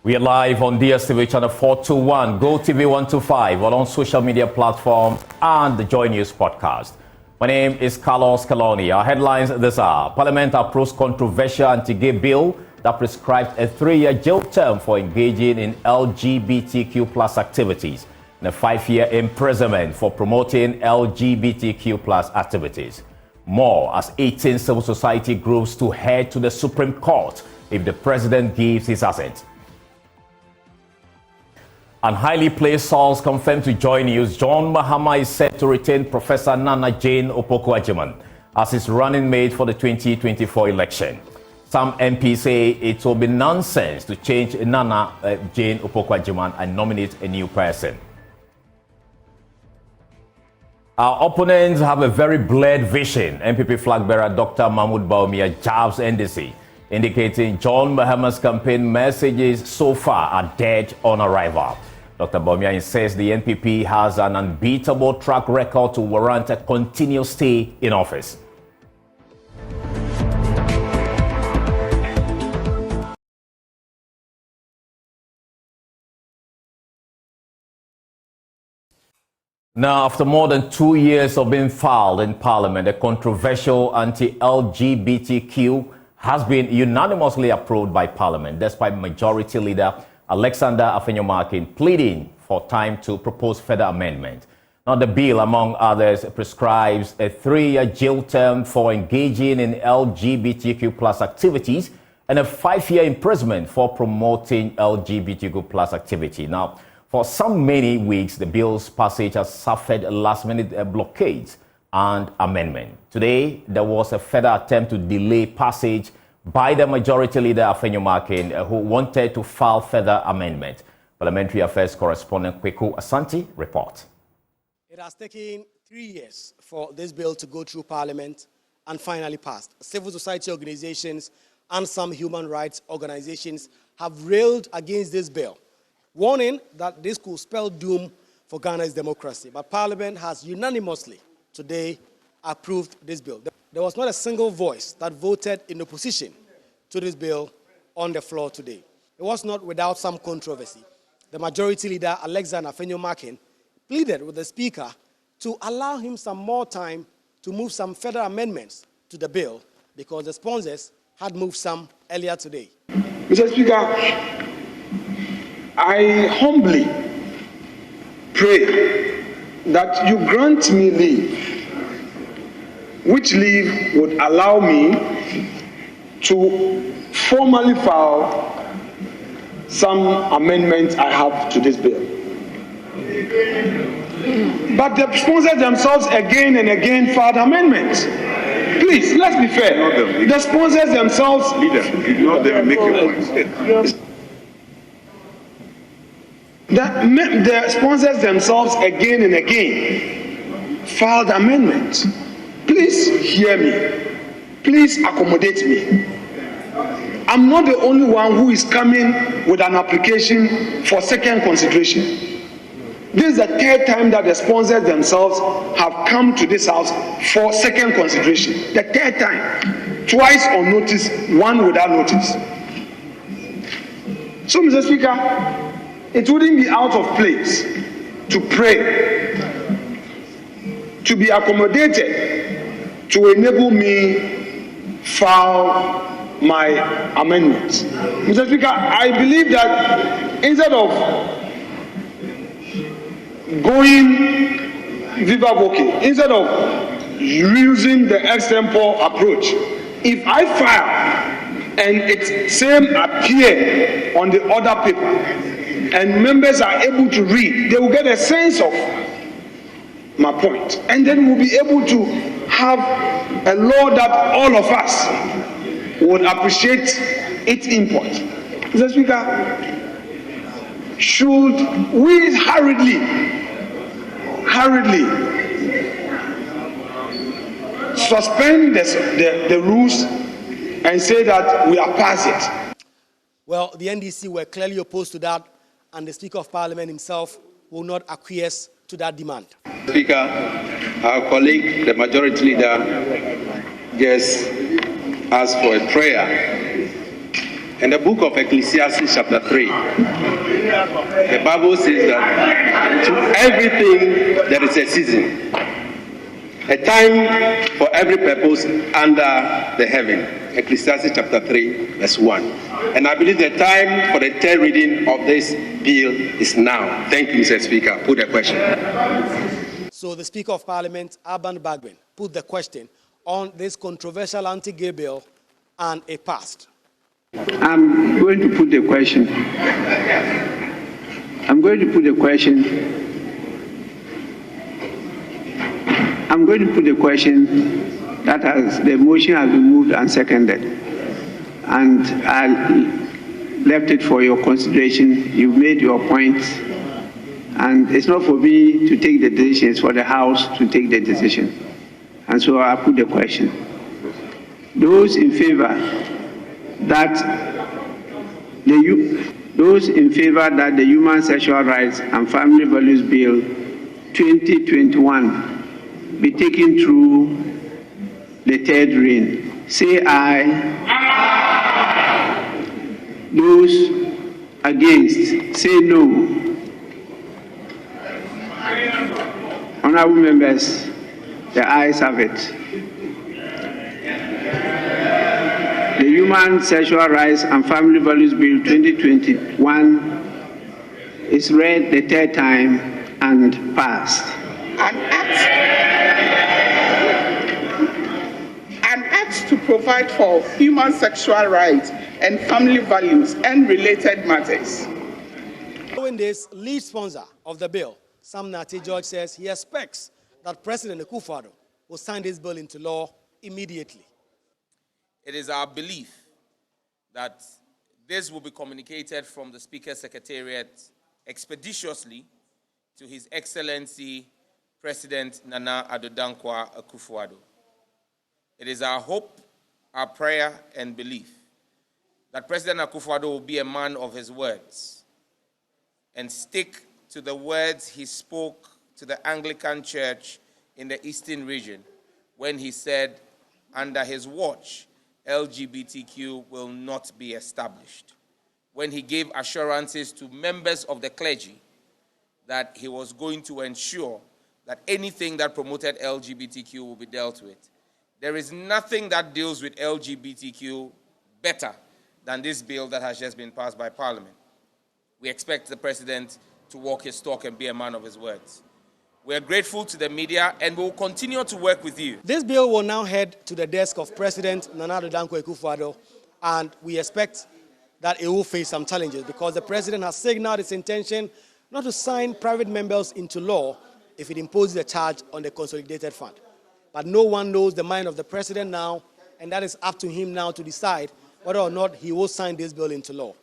We are live on DSTV channel 421, GoTV 125, on social media platforms and the JoyNews podcast. My name is Carlos Caloni. Our headlines this hour. Parliament approves controversial anti-gay bill that prescribes a 3-year jail term for engaging in LGBTQ plus activities and a 5-year imprisonment for promoting LGBTQ plus activities. More as 18 civil society groups to head to the Supreme Court if the president gives his assent. And highly placed source confirmed to JoyNews, John Mahama is set to retain Professor Nana Jane Opoku-Agyeman as his running mate for the 2024 election. Some MPs say it will be nonsense to change Nana Jane Opoku-Agyeman and nominate a new person. Our opponents have a very blurred vision. MPP flag bearer Dr. Mahmoud Bawumia jabs NDC, indicating John Mahama's campaign messages so far are dead on arrival. Dr. Bawumia insists the NPP has an unbeatable track record to warrant a continuous stay in office. Now, after more than 2 years of being filed in Parliament, a controversial anti-LGBTQ has been unanimously approved by Parliament, despite Majority Leader Alexander Afenyo-Markin pleading for time to propose further amendment. Now, the bill, among others, prescribes a 3-year jail term for engaging in LGBTQ plus activities and a 5-year imprisonment for promoting LGBTQ plus activity. Now, for some many weeks, the bill's passage has suffered last-minute blockades and amendment. Today, there was a further attempt to delay passage by the Majority Leader Afenyo-Markin, who wanted to file further amendment. Parliamentary Affairs Correspondent Kweku Asante reports. It has taken 3 years for this bill to go through Parliament and finally passed. Civil society organizations and some human rights organizations have railed against this bill, warning that this could spell doom for Ghana's democracy. But Parliament has unanimously today approved this bill. There was not a single voice that voted in opposition to this bill on the floor today. It was not without some controversy. The Majority Leader, Alexander Afenyo-Markin, pleaded with the Speaker to allow him some more time to move some further amendments to the bill because the sponsors had moved some earlier today. Mr. Speaker, I humbly pray that you grant me leave, which leave would allow me to formally file some amendments I have to this bill. But the sponsors themselves again and again filed amendments. Please, let's be fair. The sponsors themselves... Leader, make your point. The sponsors themselves again and again filed amendments. Please hear me. Please accommodate me. I'm not the only one who is coming with an application for second consideration. This is the 3rd time that the sponsors themselves have come to this house for second consideration. The 3rd time. Twice on notice, one without notice. So, Mr. Speaker, it wouldn't be out of place to pray, to be accommodated, to enable me file my amendments. Mr. Speaker, I believe that instead of going viva voce, instead of using the extempore approach, if I file and it same appear on the other paper and members are able to read, they will get a sense of my point, and then we'll be able to have a law that all of us would appreciate its import. Mr. Speaker, should we hurriedly suspend the rules and say that we are past it? Well, the NDC were clearly opposed to that, and the Speaker of Parliament himself will not acquiesce to that demand. Speaker, our colleague, the Majority Leader, just asked for a prayer In the book of Ecclesiastes chapter 3, the Bible says that to everything there is a season, a time for every purpose under the heaven. Ecclesiastes chapter 3, verse 1. And I believe the time for the third reading of this bill is now. Thank you, Mr. Speaker. Put the question. So the Speaker of Parliament, Alban Bagbin, put the question on this controversial anti-gay bill, and it passed. I'm going to put the question. I'm going to put the question that the motion has been moved and seconded. And I left it for your consideration. You've made your points. And it's not for me to take the decision, it's for the House to take the decision. And so I put the question. Those in favor that the Human Sexual Rights and Family Values Bill 2021 be taken through the third reading, say aye. Aye. Those against, say no. Honorable members, the ayes have it. The Human Sexual Rights and Family Values Bill 2021 is read the third time and passed. An act to provide for human sexual rights and family values and related matters. Following this, lead sponsor of the bill, Sam Nati George, says he expects that President Akufo-Addo will sign this bill into law immediately. It is our belief that this will be communicated from the Speaker's Secretariat expeditiously to His Excellency President Nana Addo Dankwa Akufo-Addo. It is our hope, our prayer, and belief that President Akufo-Addo will be a man of his words and stick to the words he spoke to the Anglican Church in the Eastern region when he said, under his watch, LGBTQ will not be established. When he gave assurances to members of the clergy that he was going to ensure that anything that promoted LGBTQ will be dealt with. There is nothing that deals with LGBTQ better than this bill that has just been passed by Parliament. We expect the President to walk his talk and be a man of his words. We are grateful to the media and we will continue to work with you. This bill will now head to the desk of President Nana Addo Dankwa Akufo-Addo, and we expect that it will face some challenges because the President has signaled its intention not to sign private members into law if it imposes a charge on the Consolidated Fund. But no one knows the mind of the President now, and that is up to him now to decide whether or not he will sign this bill into law.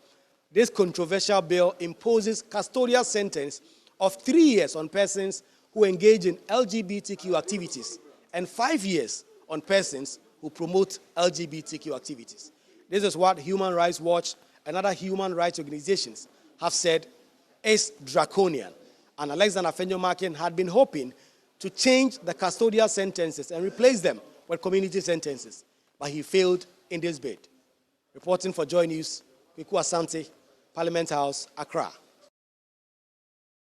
This controversial bill imposes custodial sentence of 3 years on persons who engage in LGBTQ activities and 5 years on persons who promote LGBTQ activities. This is what Human Rights Watch and other human rights organizations have said is draconian. And Alexander Afenyo-Markin had been hoping to change the custodial sentences and replace them with community sentences, but he failed in this bid. Reporting for Joy News, Kweku Asante, Parliament House, Accra.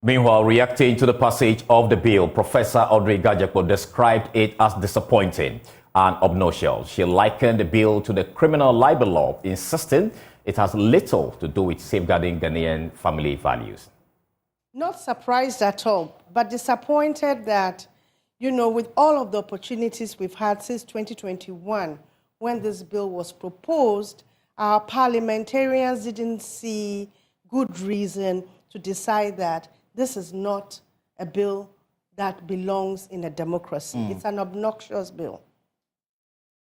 Meanwhile, reacting to the passage of the bill, Professor Audrey Gajako described it as disappointing and obnoxious. She likened the bill to the criminal libel law, insisting it has little to do with safeguarding Ghanaian family values. Not surprised at all, but disappointed that, with all of the opportunities we've had since 2021, when this bill was proposed, our parliamentarians didn't see good reason to decide that this is not a bill that belongs in a democracy. It's an obnoxious bill.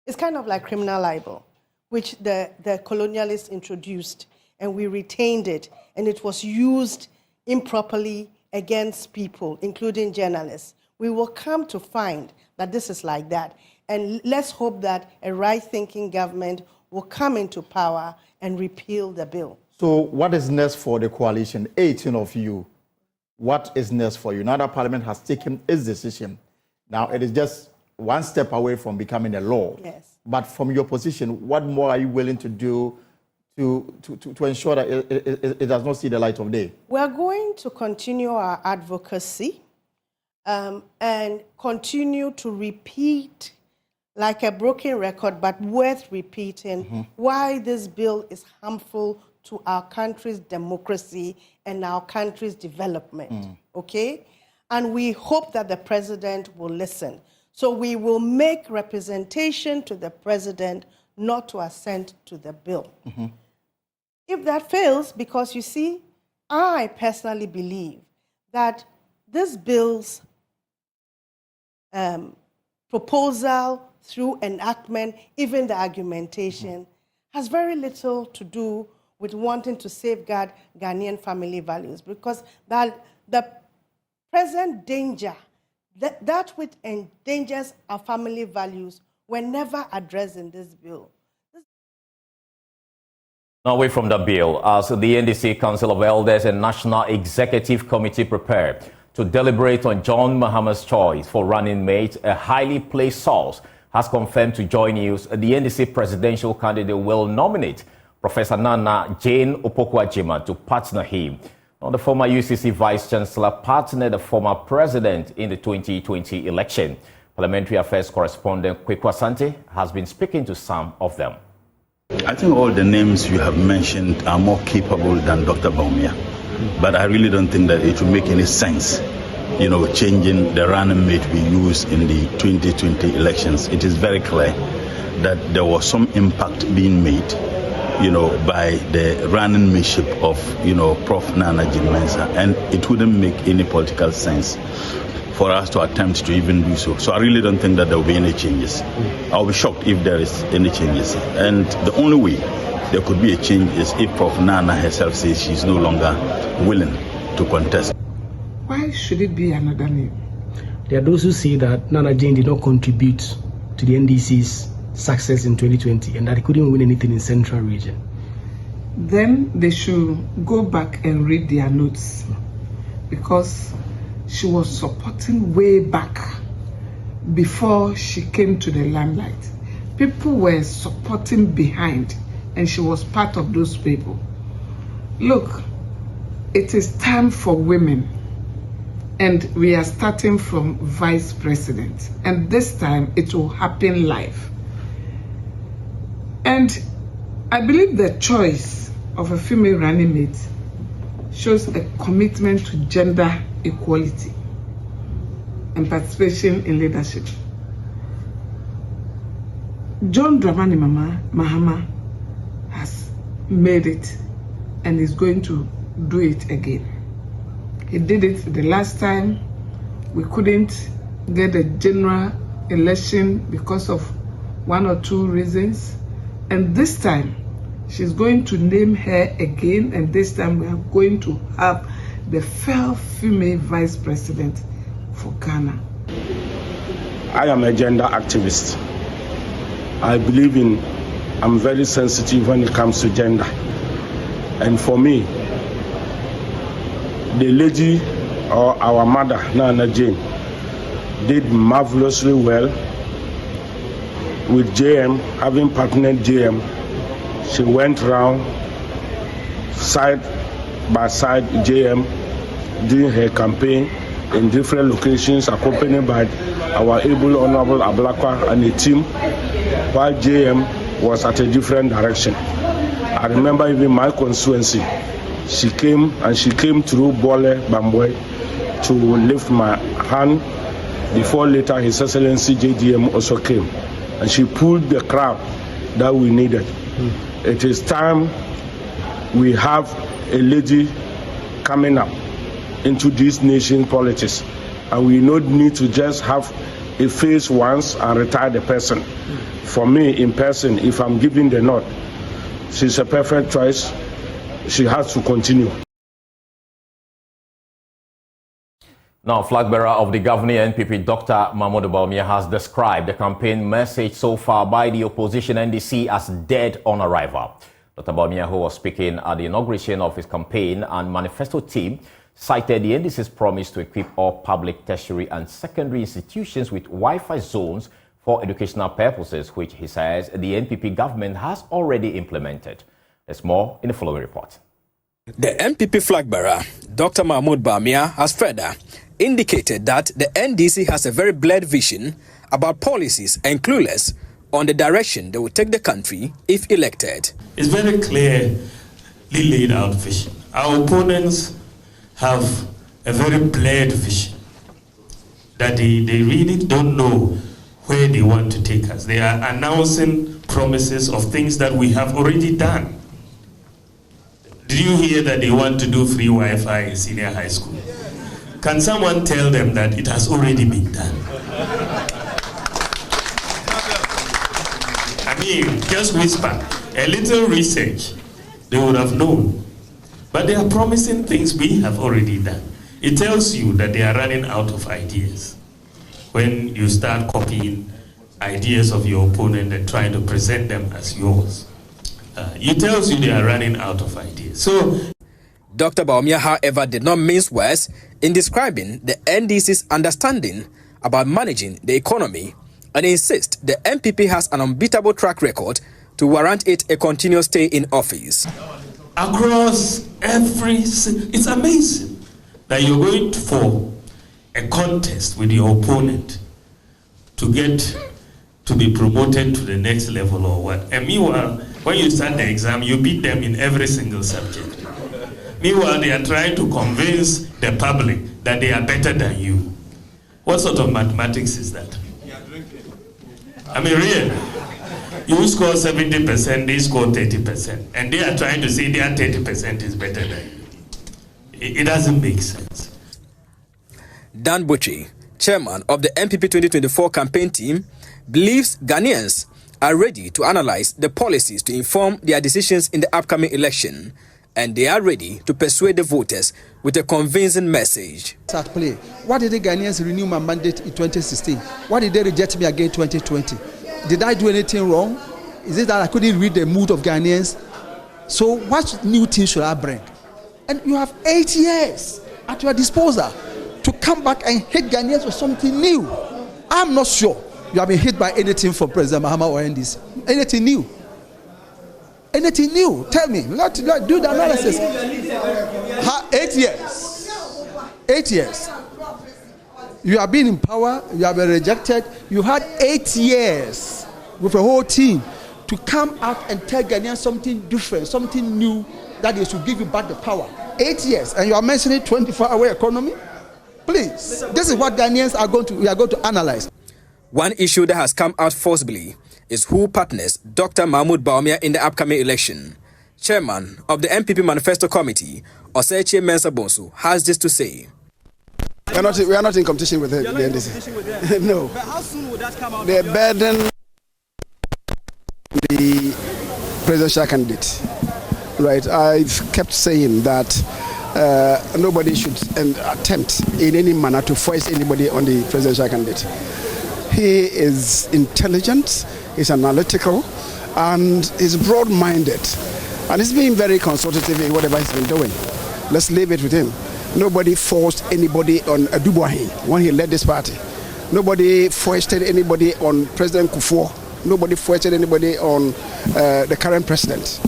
It's kind of like criminal libel, which the colonialists introduced, and we retained it, and it was used improperly against people, including journalists. We will come to find that this is like that. And let's hope that a right-thinking government will come into power and repeal the bill. So what is next for the coalition? 18 of you. What is next for you? Now that Parliament has taken its decision, now it is just one step away from becoming a law. Yes. But from your position, what more are you willing to do to ensure that it does not see the light of day? We're going to continue our advocacy and continue to repeat like a broken record, but worth repeating, why this bill is harmful to our country's democracy and our country's development, okay? And we hope that the president will listen. So we will make representation to the president not to assent to the bill. If that fails, because you see, I personally believe that this bill's proposal through enactment, even the argumentation, has very little to do with wanting to safeguard Ghanaian family values, because that the present danger, that which endangers our family values, were never addressed in this bill. Now, away from the bill, as the NDC Council of Elders and National Executive Committee prepare to deliberate on John Mahama's choice for running mate, a highly placed source has confirmed to JoyNews the NDC presidential candidate will nominate Professor Nana Jane Opoku-Agyeman to partner him. Now, the former UCC Vice Chancellor partnered the former president in the 2020 election. Parliamentary Affairs correspondent Kweku Asante has been speaking to some of them. I think all the names you have mentioned are more capable than Dr. Bawumia. But I really don't think that it will make any sense, changing the running mate we used in the 2020 elections. It is very clear that there was some impact being made, by the running mateship of, Prof. Nana Jane Mensah, and it wouldn't make any political sense for us to attempt to even do so. So I really don't think that there will be any changes. I'll be shocked if there is any changes. And the only way there could be a change is if Prof. Nana herself says she's no longer willing to contest. Why should it be another name? There are those who say that Nana Jane did not contribute to the NDC's success in 2020 and that he couldn't win anything in Central Region. Then they should go back and read their notes, because she was supporting way back before she came to the limelight. People were supporting behind, and she was part of those people. Look, it is time for women, and we are starting from vice president, and this time it will happen live. And I believe the choice of a female running mate shows a commitment to gender equality and participation in leadership. John Dramani Mahama has made it and is going to do it again. He did it the last time. We couldn't get a general election because of one or two reasons. And this time, she's going to name her again, and this time we are going to have the first female vice president for Ghana. I am a gender activist. I'm very sensitive when it comes to gender. And for me, the lady or our mother, Nana Jane, did marvelously well with JM, having partnered JM. She went round side by side JM doing her campaign in different locations, accompanied by our able Honorable Ablakwa and a team, while JM was at a different direction. I remember even my constituency, she came through Bole Bambwe to lift my hand before later His Excellency JDM also came, and she pulled the crowd that we needed. It is time we have a lady coming up into this nation politics, and we don't need to just have a face once and retire the person. For me, in person, if I'm giving the nod, she's a perfect choice. She has to continue. Now, flag bearer of the governing NPP, Dr. Mahmoud Bawumia, has described the campaign message so far by the opposition NDC as dead on arrival. Dr. Bawumia, who was speaking at the inauguration of his campaign and manifesto team, cited the NDC's promise to equip all public, tertiary and secondary institutions with Wi-Fi zones for educational purposes, which he says the NPP government has already implemented. There's more in the following report. The MPP flag bearer, Dr. Mahmoud Bawumia, has further indicated that the NDC has a very blurred vision about policies and clueless on the direction they will take the country if elected. It's very clearly laid out vision. Our opponents have a very blurred vision that they really don't know where they want to take us. They are announcing promises of things that we have already done. Did you hear that they want to do free Wi-Fi in senior high school? Can someone tell them that it has already been done? I mean, just whisper. A little research, they would have known. But they are promising things we have already done. It tells you that they are running out of ideas. When you start copying ideas of your opponent and trying to present them as yours, it tells you they are running out of ideas. So, Dr. Bawumia, however, did not mince words in describing the NDC's understanding about managing the economy and insists the MPP has an unbeatable track record to warrant it a continuous stay in office. Across it's amazing that you're going for a contest with your opponent to get to be promoted to the next level or what. And meanwhile, when you start the exam, you beat them in every single subject. Meanwhile, they are trying to convince the public that they are better than you. What sort of mathematics is that? I mean, really? You score 70%, they score 30%. And they are trying to say their 30% is better than you. It doesn't make sense. Dan Buchi, chairman of the MPP 2024 campaign team, believes Ghanaians are ready to analyze the policies to inform their decisions in the upcoming election, and they are ready to persuade the voters with a convincing message. At play. Why did the Ghanaians renew my mandate in 2016? Why did they reject me again in 2020? Did I do anything wrong? Is it that I couldn't read the mood of Ghanaians? So what new thing should I bring? And you have 8 years at your disposal to come back and hit Ghanaians with something new. I'm not sure you have been hit by anything from President Mahama or NDC. Anything new? Anything new? Tell me. Let's do the analysis. 8 years. 8 years. You have been in power. You have been rejected. You had 8 years with a whole team to come out and tell Ghanaians something different, something new, that they should give you back the power. 8 years. And you are mentioning 24-hour economy? Please. This is what Ghanaians we are going to analyze. One issue that has come out forcibly is who partners Dr. Mahmoud Bawumia in the upcoming election. Chairman of the MPP Manifesto Committee, Osechi Mensah Bonsu, has this to say. We are not in competition with the NDC. No. But how soon will that come out? The burden the presidential candidate. Right. I've kept saying that nobody should attempt in any manner to force anybody on the presidential candidate. He is intelligent, he's analytical, and he's broad-minded. And he's being very consultative in whatever he's been doing. Let's leave it with him. Nobody forced anybody on Adubuahi when he led this party. Nobody foisted anybody on President Akufo. Nobody foisted anybody on the current president.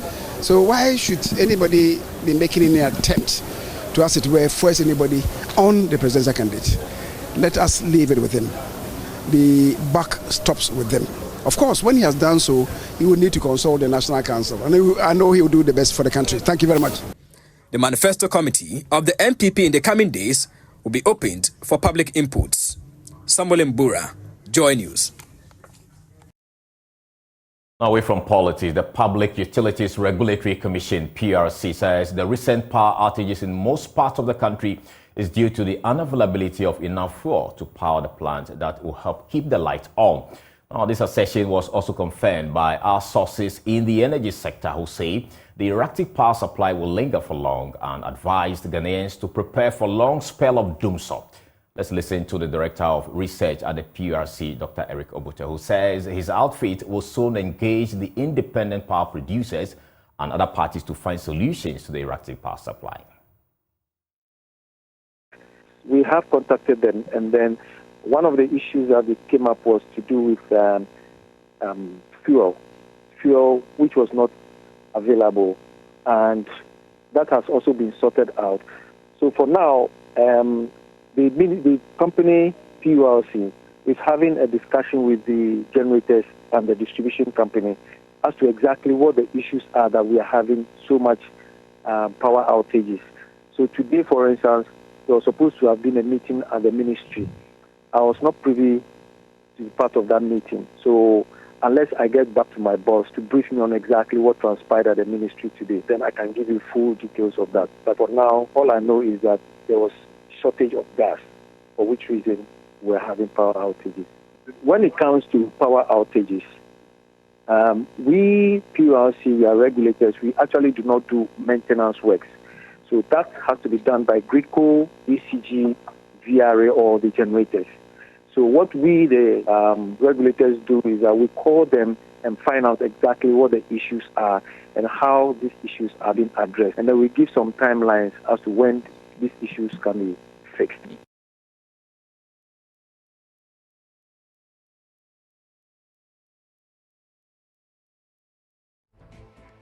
So why should anybody be making any attempt to, as it were, force anybody on the presidential candidate? Let us leave it with him. The buck stops with them. Of course, when he has done so, he will need to consult the National Council. And I know he will do the best for the country. Thank you very much. The Manifesto Committee of the MPP in the coming days will be opened for public inputs. Samuel Mbura, Joy News. Away from politics, the Public Utilities Regulatory Commission, PRC, says the recent power outages in most parts of the country is due to the unavailability of enough fuel to power the plant that will help keep the light on. Now, this assertion was also confirmed by our sources in the energy sector, who say the erratic power supply will linger for long and advised Ghanaians to prepare for a long spell of doomsday. Let's listen to the Director of Research at the PRC, Dr. Eric Obute, who says his outfit will soon engage the independent power producers and other parties to find solutions to the erratic power supply. We have contacted them, and then one of the issues that they came up was to do with fuel which was not available and that has also been sorted out. So for now, the company PULC is having a discussion with the generators and the distribution company as to exactly what the issues are that we are having so much power outages. So today, for instance, there was supposed to have been a meeting at the ministry. I was not privy to be part of that meeting. So unless I get back to my boss to brief me on exactly what transpired at the ministry today, then I can give you full details of that. But for now, all I know is that there was shortage of gas, for which reason we're having power outages. When it comes to power outages, we PULC, we are regulators, we actually do not do maintenance works. So that has to be done by GRICO, ECG, VRA, or the generators. So what we, the regulators, do is that we call them and find out exactly what the issues are and how these issues are being addressed. And then we give some timelines as to when these issues can be fixed.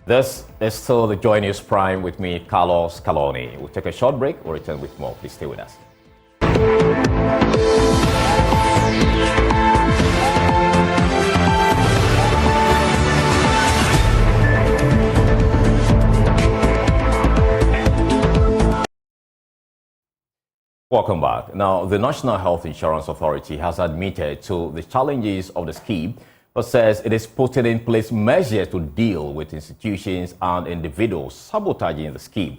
This is still the JoyNews Prime with me, Carlos Caloni. We'll take a short break. We'll return with more. Please stay with us. Welcome back. Now, the National Health Insurance Authority has admitted to the challenges of the scheme, but says it is putting in place measures to deal with institutions and individuals sabotaging the scheme.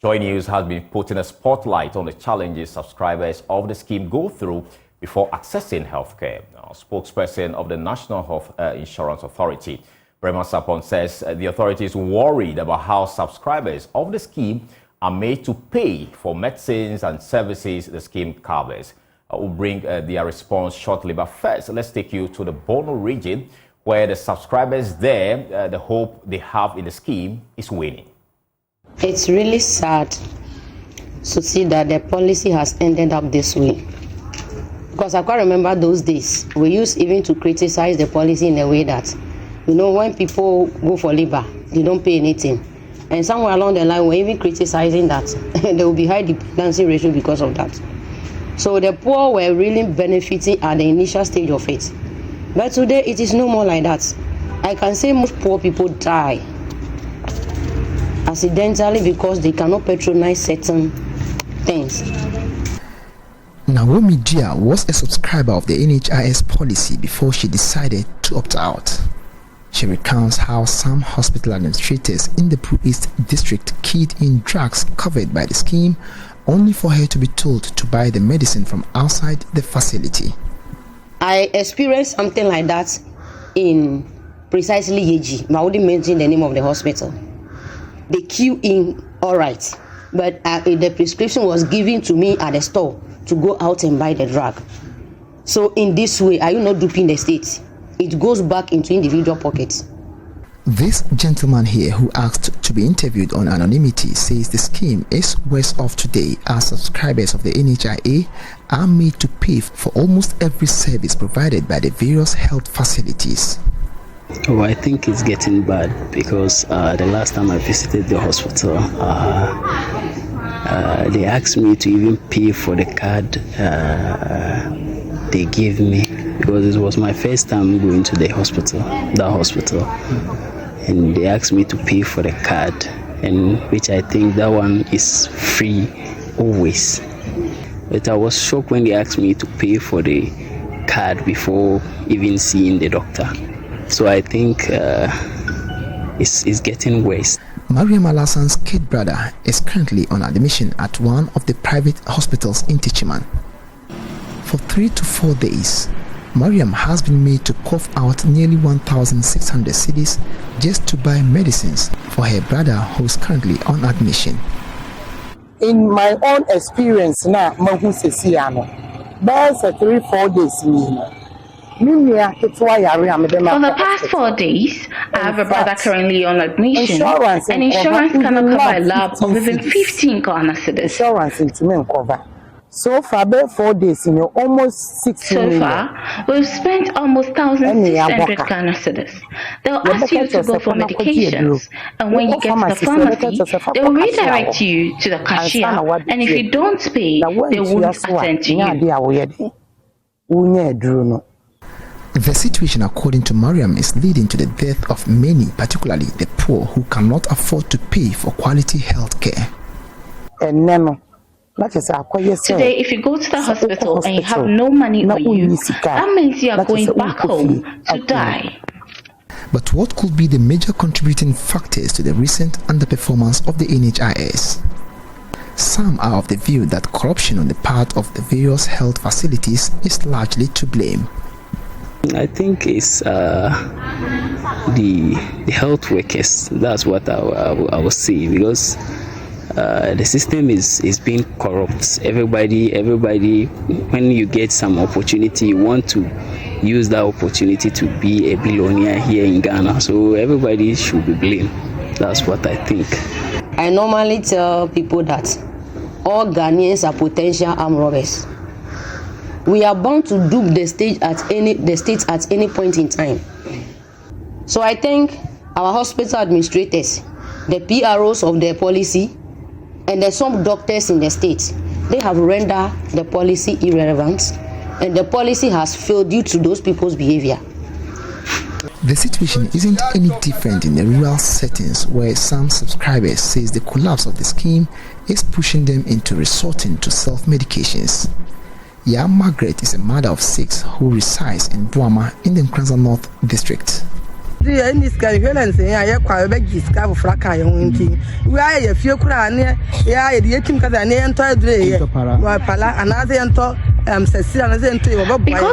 JoyNews has been putting a spotlight on the challenges subscribers of the scheme go through before accessing healthcare. Now, spokesperson of the National Health Insurance Authority, Bremer Sapon, says the authority is worried about how subscribers of the scheme are made to pay for medicines and services the scheme covers. We'll bring their response shortly. But first, let's take you to the Bono region, where the subscribers there, the hope they have in the scheme is waning. It's really sad to see that the policy has ended up this way. Because I quite remember those days, we used even to criticize the policy in a way that, when people go for labor, they don't pay anything. And somewhere along the line, we're even criticizing that there will be high dependency ratio because of that. So the poor were really benefiting at the initial stage of it. But today, it is no more like that. I can say most poor people die accidentally because they cannot patronize certain things. Naomi Dia was a subscriber of the NHIS policy before she decided to opt out. She recounts how some hospital administrators in the Pro East district keyed in drugs covered by the scheme, only for her to be told to buy the medicine from outside the facility. I experienced something like that in precisely Yeji, but I wouldn't mention the name of the hospital. They queue in, all right, but the prescription was given to me at the store to go out and buy the drug. So in this way, are you not duping the state? It goes back into individual pockets. This gentleman here, who asked to be interviewed on anonymity, says the scheme is worse off today as subscribers of the NHIA are made to pay for almost every service provided by the various health facilities. Oh, I think it's getting bad because the last time I visited the hospital, they asked me to even pay for the card they gave me, because it was my first time going to that hospital, and they asked me to pay for the card, and which I think that one is free always. But I was shocked when they asked me to pay for the card before even seeing the doctor. So I think it's getting worse. Mariam Alassan's kid brother is currently on admission at one of the private hospitals in Tichiman. For 3 to 4 days, Mariam has been made to cough out nearly 1,600 cedis just to buy medicines for her brother who is currently on admission. In my own experience now, Mahu Sesiano, there's a 3-4 days. For the past 4 days, I have a brother currently on admission, and insurance cannot cover a lab of even 15 Ghana cedis. So far, about 4 days, almost 6 million. So far, we've spent almost 1,600 Ghana cedis. They'll ask you to go for medications, and when you get to the pharmacy, they will redirect you to the cashier, and if you don't pay, they won't attend to you. The situation, according to Mariam, is leading to the death of many, particularly the poor, who cannot afford to pay for quality health care. Today, if you go to the hospital and you have no money on you, that means you are going back home to die. But what could be the major contributing factors to the recent underperformance of the NHIS? Some are of the view that corruption on the part of the various health facilities is largely to blame. I think it's the health workers. That's what I will say, because the system is being corrupt. Everybody, when you get some opportunity, you want to use that opportunity to be a billionaire here in Ghana. So everybody should be blamed. That's what I think. I normally tell people that all Ghanaians are potential armed robbers. We are bound to dupe the state at any point in time. So I think our hospital administrators, the PROs of the policy, and there's some doctors in the state, they have rendered the policy irrelevant, and the policy has failed due to those people's behavior. The situation isn't any different in the rural settings, where some subscribers say the collapse of the scheme is pushing them into resorting to self-medications. Ya Margaret is a mother of 6 who resides in Duama in the Nkranza North District. We are a Because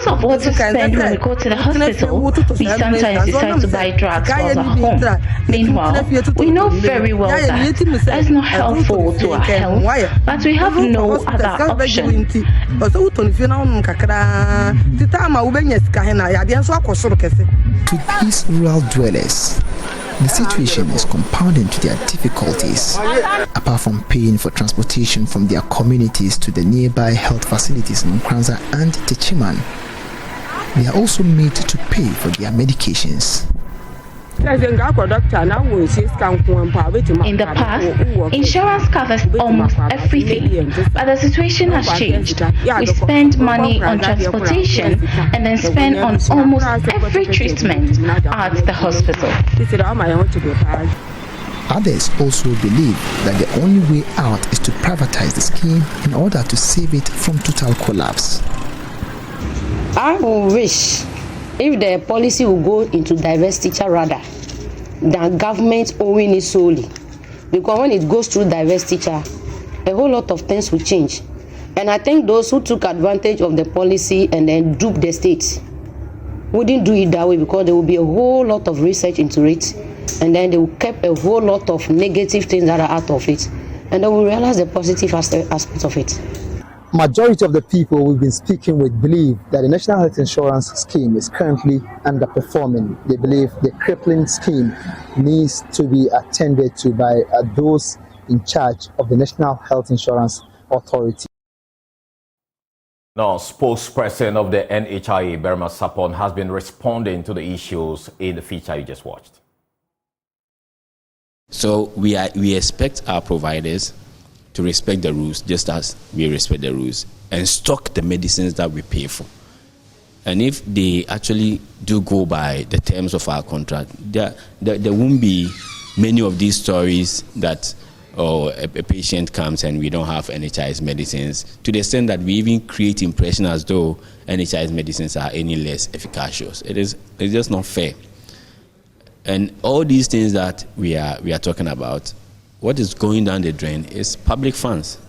of what we spend when we go to the hospital, we sometimes decide to buy drugs while at home. Meanwhile, we know very well that that's not helpful to our health, but we have no other option. To these rural dwellers, the situation is compounding to their difficulties. Apart from paying for transportation from their communities to the nearby health facilities in Nkranza and Techiman, they are also made to pay for their medications. In the past, insurance covers almost everything, but the situation has changed. We spend money on transportation and then spend on almost every treatment at the hospital. Others also believe that the only way out is to privatize the scheme in order to save it from total collapse. I wish if the policy will go into divestiture rather than government owning it solely, because when it goes through divestiture, a whole lot of things will change. And I think those who took advantage of the policy and then duped the state wouldn't do it that way, because there will be a whole lot of research into it, and then they will keep a whole lot of negative things that are out of it, and they will realize the positive aspects of it. Majority of the people we've been speaking with believe that the National Health Insurance Scheme is currently underperforming. They believe the crippling scheme needs to be attended to by those in charge of the National Health Insurance Authority. Now, spokesperson of the NHIS, Berma Sapon, has been responding to the issues in the feature you just watched. So we expect our providers to respect the rules just as we respect the rules and stock the medicines that we pay for. And if they actually do go by the terms of our contract, there won't be many of these stories that a patient comes and we don't have NHIS medicines, to the extent that we even create impression as though NHIS medicines are any less efficacious. It's just not fair. And all these things that we are talking about, what is going down the drain is public funds,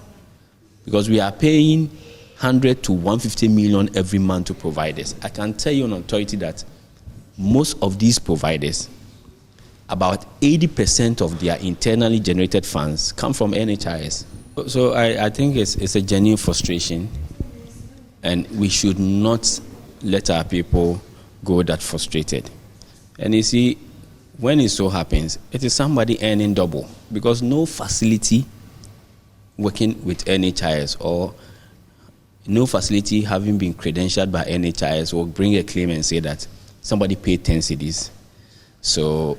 because we are paying 100 to 150 million every month to providers. I can tell you on authority that most of these providers, about 80% of their internally generated funds come from NHIS. So I think it's a genuine frustration, and we should not let our people go that frustrated. And you see, when it so happens, it is somebody earning double, because no facility working with NHIS or no facility having been credentialed by NHIS will bring a claim and say that somebody paid 10 cedis, so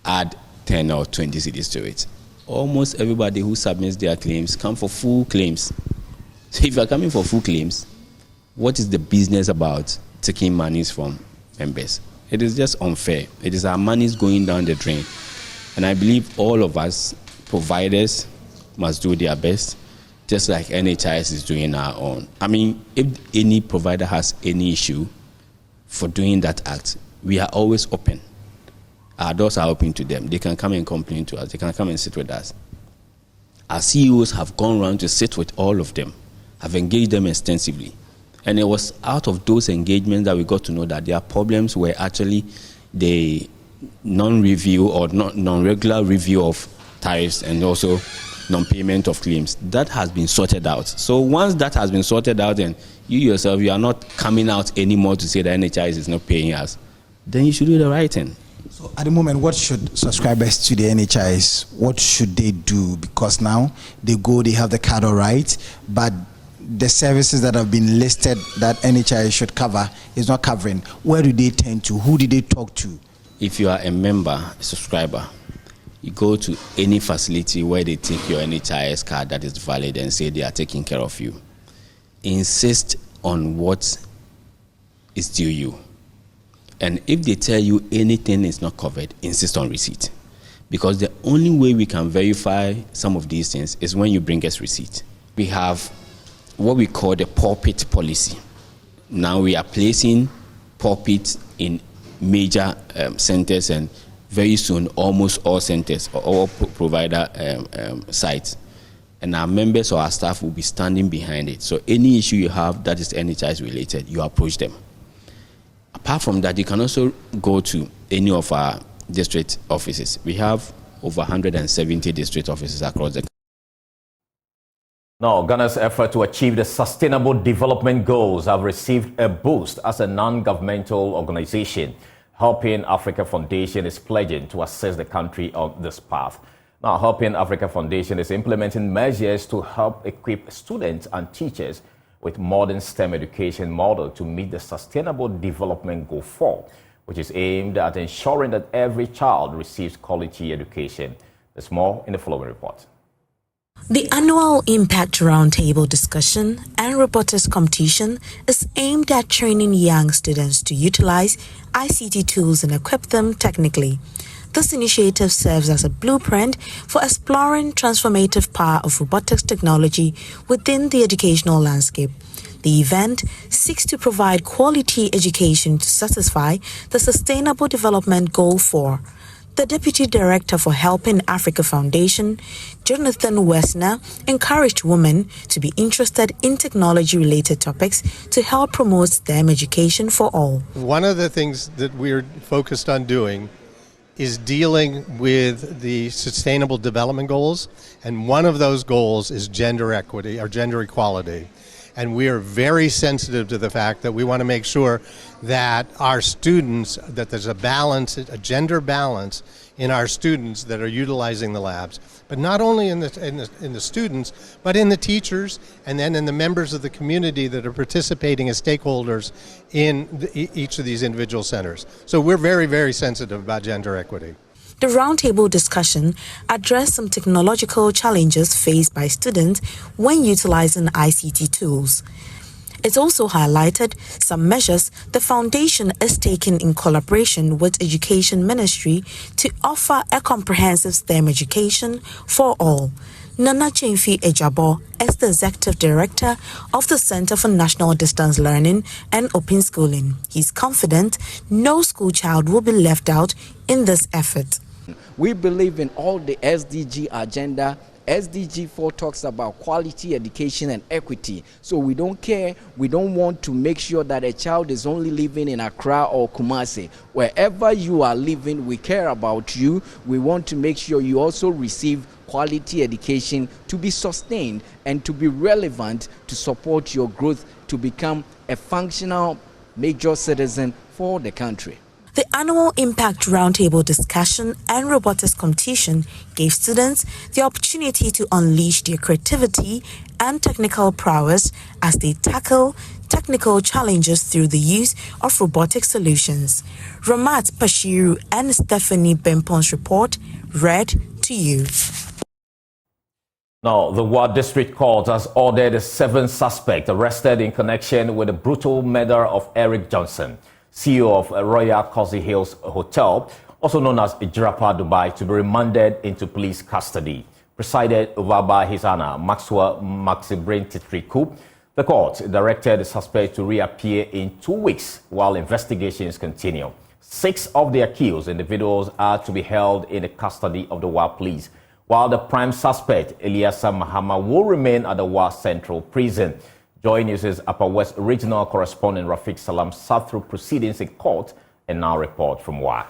add 10 or 20 cedis to it. Almost everybody who submits their claims come for full claims. So if you are coming for full claims, what is the business about taking monies from members? It is just unfair. It is our monies going down the drain. And I believe all of us, providers, must do their best, just like NHIS is doing our own. I mean, if any provider has any issue for doing that act, we are always open. Our doors are open to them. They can come and complain to us. They can come and sit with us. Our CEOs have gone around to sit with all of them, have engaged them extensively. And it was out of those engagements that we got to know that their problems were actually the non-review or non-regular review of tariffs and also non-payment of claims. That has been sorted out. So once that has been sorted out and you yourself, you are not coming out anymore to say that NHIS is not paying us, then you should do the right thing. So at the moment, what should subscribers to the NHIS, what should they do? Because now they go, they have the card all right, but the services that have been listed that NHIS should cover is not covering. Where do they tend to? Who do they talk to? If you are a member, a subscriber, you go to any facility where they take your NHIS card that is valid and say they are taking care of you. Insist on what is due you. And if they tell you anything is not covered, insist on receipt. Because the only way we can verify some of these things is when you bring us receipt. We have what we call the pulpit policy. Now we are placing pulpits in major centers, and very soon almost all centers or all provider sites. And our members or our staff will be standing behind it. So any issue you have that is NHIS related, you approach them. Apart from that, you can also go to any of our district offices. We have over 170 district offices across the country. Now, Ghana's effort to achieve the Sustainable Development Goals have received a boost as a non-governmental organization. Helping Africa Foundation is pledging to assist the country on this path. Now, Helping Africa Foundation is implementing measures to help equip students and teachers with modern STEM education model to meet the Sustainable Development Goal 4, which is aimed at ensuring that every child receives quality education. There's more in the following report. The annual Impact Roundtable discussion and reporters competition is aimed at training young students to utilize ICT tools and equip them technically. This initiative serves as a blueprint for exploring transformative power of robotics technology within the educational landscape. The event seeks to provide quality education to satisfy the Sustainable Development Goal 4. The Deputy Director for Helping Africa Foundation, Jonathan Wessner, encouraged women to be interested in technology-related topics to help promote STEM education for all. One of the things that we're focused on doing is dealing with the Sustainable Development Goals, and one of those goals is gender equity or gender equality. And we are very sensitive to the fact that we want to make sure that our students, that there's a balance, a gender balance in our students that are utilizing the labs. But not only in the students, but in the teachers and then in the members of the community that are participating as stakeholders in each of these individual centers. So we're very, very sensitive about gender equity. The roundtable discussion addressed some technological challenges faced by students when utilizing ICT tools. It also highlighted some measures the foundation is taking in collaboration with Education Ministry to offer a comprehensive STEM education for all. Nana Chemfi Ejabo is the Executive Director of the Center for National Distance Learning and Open Schooling. He's confident no school child will be left out in this effort. We believe in all the SDG agenda. SDG 4 talks about quality education and equity. So we don't care. We don't want to make sure that a child is only living in Accra or Kumasi. Wherever you are living, we care about you. We want to make sure you also receive quality education to be sustained and to be relevant to support your growth to become a functional major citizen for the country. The annual Impact Roundtable discussion and robotics competition gave students the opportunity to unleash their creativity and technical prowess as they tackle technical challenges through the use of robotic solutions. Ramat Pashiru and Stephanie Bempon's report read to you. Now, the Wa District Court has ordered 7 suspects arrested in connection with the brutal murder of Eric Johnson, CEO of Royal Cozy Hills Hotel, also known as Ijrapa Dubai, to be remanded into police custody. Presided over by His Honor Maxwell Maxibrin Titriku, the court directed the suspect to reappear in 2 weeks while investigations continue. 6 of the accused individuals are to be held in the custody of the Wa Police, while the prime suspect, Eliasa Mahama, will remain at the Wa Central Prison. JoyNews' Upper West Regional Correspondent Rafiq Salam sat through proceedings in court and now report from Wa.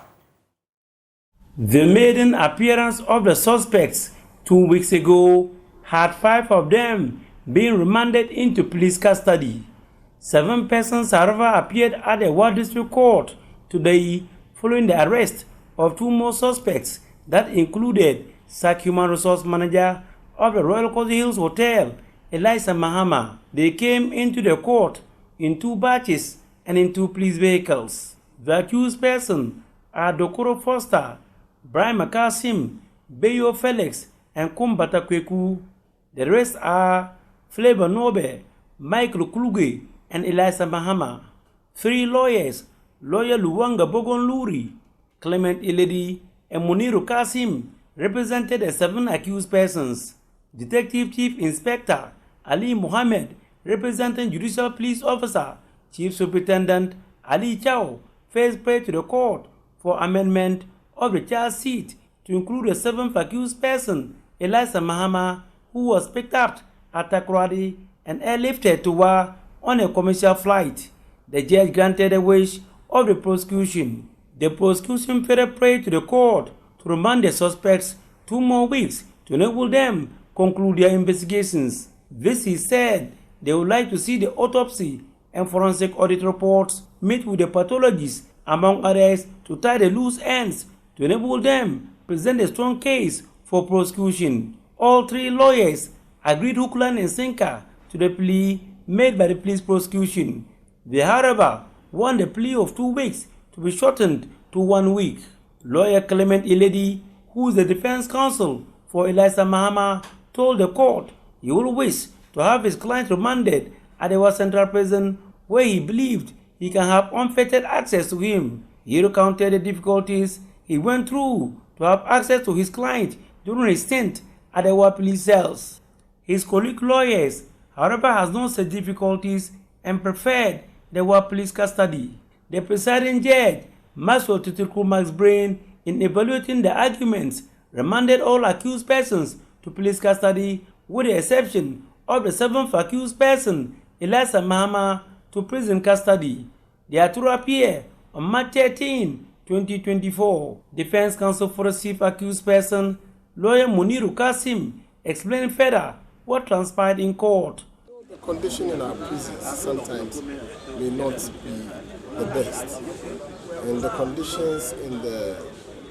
The maiden appearance of the suspects 2 weeks ago had 5 of them been remanded into police custody. 7 persons, however, appeared at the Wa District Court today following the arrest of 2 more suspects that included SAC Human Resource Manager of the Royal Cozy Hills Hotel, Eliasa Mahama. They came into the court in 2 batches and in 2 police vehicles. The accused persons are Dokoro Foster, Brian Makasim, Beyo Felix, and Kumbata Kweku. The rest are Flavor Nobe, Michael Kluge, and Eliasa Mahama. 3 lawyers, Lawyer Luwanga Bogon Luri, Clement Iledi, and Muniru Kasim, represented the 7 accused persons. Detective Chief Inspector Ali Mohammed, representing Judicial Police Officer Chief Superintendent Ali Chow, first prayed to the court for amendment of the charge sheet to include the 7th accused person, Eliasa Mahama, who was picked up at Takoradi and airlifted to Wa on a commercial flight. The judge granted a wish of the prosecution. The prosecution further prayed to the court to remand the suspects 2 more weeks to enable them conclude their investigations. This, he said, they would like to see the autopsy and forensic audit reports, meet with the pathologists, among others, to tie the loose ends to enable them present a strong case for prosecution. All 3 lawyers agreed hook, line, and sinker to the plea made by the police prosecution. They, however, want the plea of 2 weeks to be shortened to 1 week. Lawyer Clement Iledi, who is the defense counsel for Eliasa Mahama, told the court he would wish to have his client remanded at the Wa Central Prison, where he believed he can have unfettered access to him. He recounted the difficulties he went through to have access to his client during his stint at the Wa police cells. His colleague lawyers, however, has known such difficulties and preferred the Wa police custody. The presiding judge, Maxwell Titirku Brain, in evaluating the arguments, remanded all accused persons to police custody with the exception of the 7th accused person, Eliasa Mahama, to prison custody. They are to appear on March 13, 2024. Defense counsel for the chief accused person, lawyer Muniru Kasim, explained further what transpired in court. The condition in our prisons sometimes may not be the best. And the conditions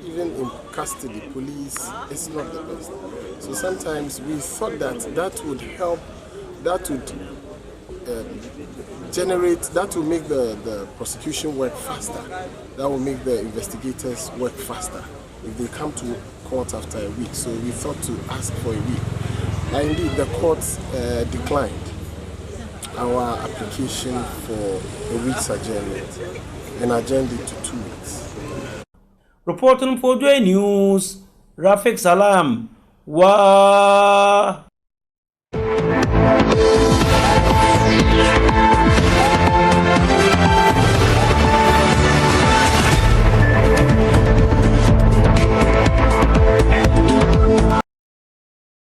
even in custody, police, is not the best. So sometimes we thought that would help, that would that will make the prosecution work faster. That will make the investigators work faster if they come to court after a week. So we thought to ask for a week. And indeed, the court declined our application for a week's adjournment and adjourned it to 2 weeks. Reporting for JoyNews, Rafiq Salam. Wa.